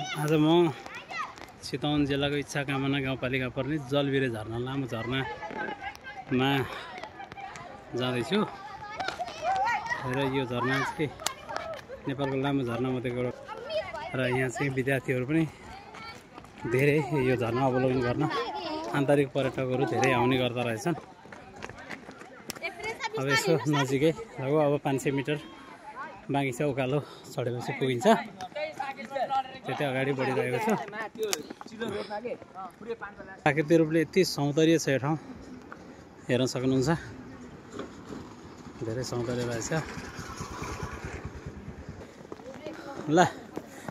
आज म चितवन जिल्लाको इच्छा कामना गाउँपालिका पर्ने जलबिरे झरना लामो झरनामा जाँदैछु र यो झरना चाहिँ नेपालको लामो झरना मध्येको र यहाँ चाहिँ विद्यार्थीहरू पनि धेरै यो झरना अवलोकन गर्न आन्तरिक पर्यटकहरू धेरै आउने गर्दा रहेछन्। अब यसो नजिकै अब 500 मिटर बाँकी छ, उकालो चढेपछि पुगिन्छ। त्यति अगाडि बढिरहेको छु। प्राकृतिक रूपले यति सौन्दर्य छ यो ठाउँ, हेर्न सक्नुहुन्छ। धेरै सौन्दर्य रहेछ। ल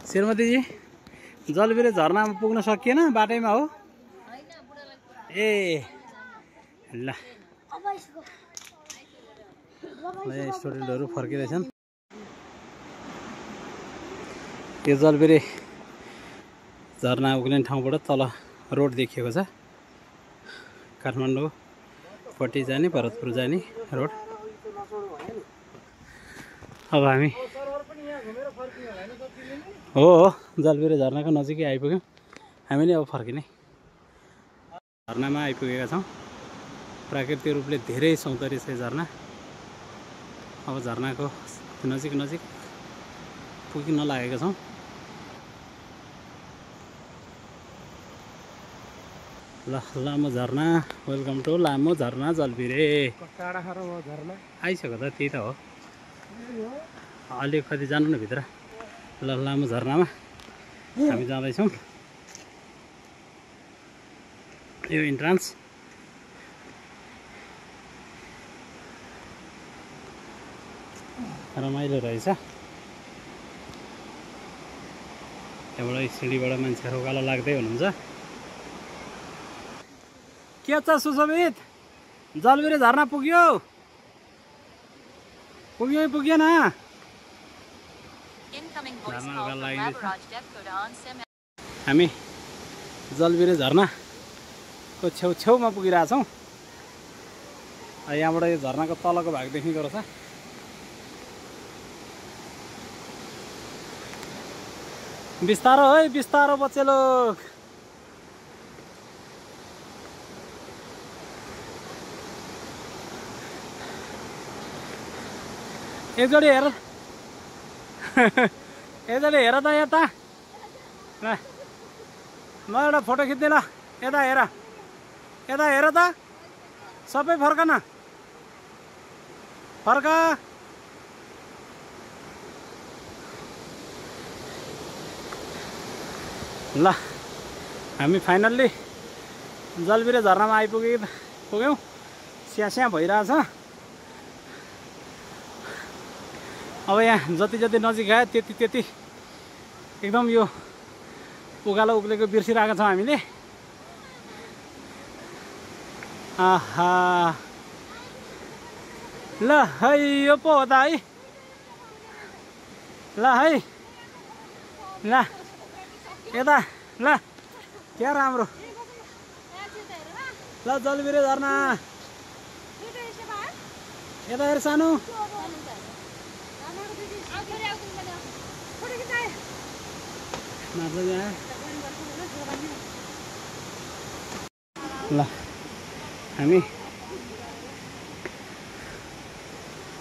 श्रीमतीजी, जलबिरे झरनामा पुग्न सकिएन, बाटैमा हो? ए ल स्टुडेन्टहरू फर्किँदैछन्। यो जलबिरे झरना उक्लिने ठाउँबाट तल रोड देखिएको छ, काठमाडौँपट्टि जाने भरतपुर जाने रोड। अब हामी हो जलबिरे झरनाको नजिकै आइपुग्यौँ। हामीले अब फर्किने झरनामा आइपुगेका छौँ। प्राकृतिक रूपले धेरै सौन्दर्य छ झरना। अब झरनाको नजिक पुगिन लागेका छौँ। ल लामो झरना, वेलकम टु लामो झरना जलबिरे। आइसक्यो त, त्यही त हो। अलिकति जानु न भित्र। ल लामो झरनामा हामी जाँदैछौँ। यो इन्ट्रान्स। रमाइलो रहेछ। त्यहाँबाट सिँढीबाट मान्छेहरू उकालो लाग्दै हुनुहुन्छ। के छ सुशोभित, जलबिरे झरना पुग्यो? पुगेन? हामी जलबिरे झरनाको छेउमा पुगिरहेछौँ। यहाँबाट यो झरनाको तलको भाग देखिँदो रहेछ। बिस्तारो है, बिस्तारो बच्चे लोग। एकजोडी हेर, एकजोडी हेर त यता। ल म एउटा फोटो खिच्दै। ल यता हेर, यता हेर त। सबै फर्क न, फर्क। ल हामी फाइनल्ली जलबिरे झरनामा पुग्यौँ। स्यास्या भइरहेछ। अब यहाँ जति नजिक आयो त्यति एकदम यो उकालो उक्लेको बिर्सिरहेको छौँ हामीले। आहा, ल है यो पो हो त है। ल है, ल यता। ल क्या राम्रो। ल जलबिरे झरना यता हेर सानो। ल हामी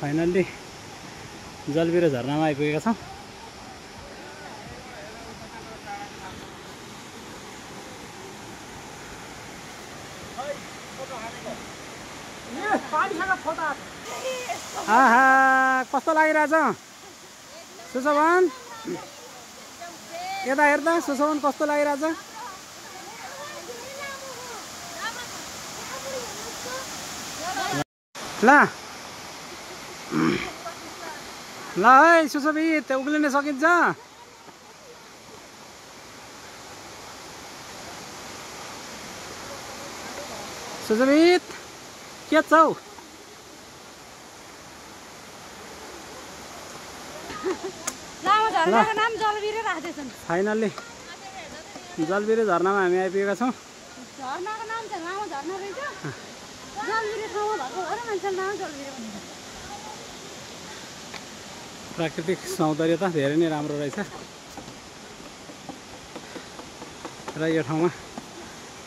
फाइनल्ली जलबिरे झरनामा आइपुगेका छौँ। आहा, कस्तो लागिरहेछ सुशोभन? यता हेर त सुशोभन, कस्तो लागिरहेछ? ल है सुशोभित, उक्लिन सकिन्छ? सुशोभित के छौ? फाइनल्ली जलबिरे झरनामा हामी आइपुगेका छौँ। झरनाको नाम चाहिँ लामो झरना रहेछ। जलबिरे ठाउँमा भएको भएर मान्छेले नाम जलबिरे भन्छ। प्राकृतिक सौन्दर्यता धेरै नै राम्रो रहेछ। र यो ठाउँमा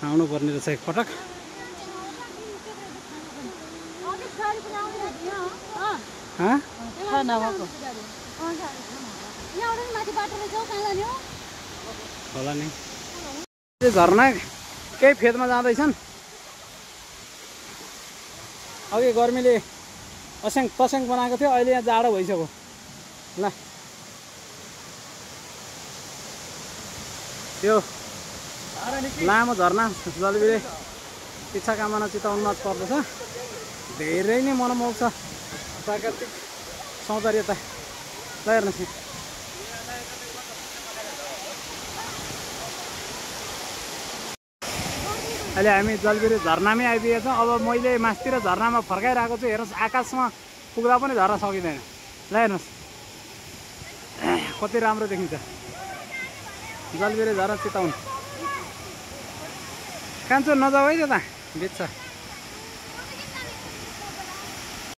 आउनुपर्ने रहेछ एकपटक। होला नि झरना केही फेदमा जाँदैछन्। अघि गर्मीले असेङ तसेङ बनाएको थियो, अहिले यहाँ जाडो भइसक्यो। ल यो लामो झरना जलबिरे इच्छा कामना चितवनमा पर्दछ। धेरै नै मनमोहक छ प्राकृतिक सौन्दर्यता। ल हेर्नुहोस् अहिले हामी जलबिरे झरनामै आइपुगेका छौँ। अब मैले मास्तिर झरनामा फर्काइरहेको छु। हेर्नुहोस् आकाशमा पुग्दा पनि झर्न सकिँदैन। ल हेर्नुहोस् कति राम्रो देखिन्छ जलबिरे झरना चितवन। कान्छो नजाऊ है त्यता बित्छ।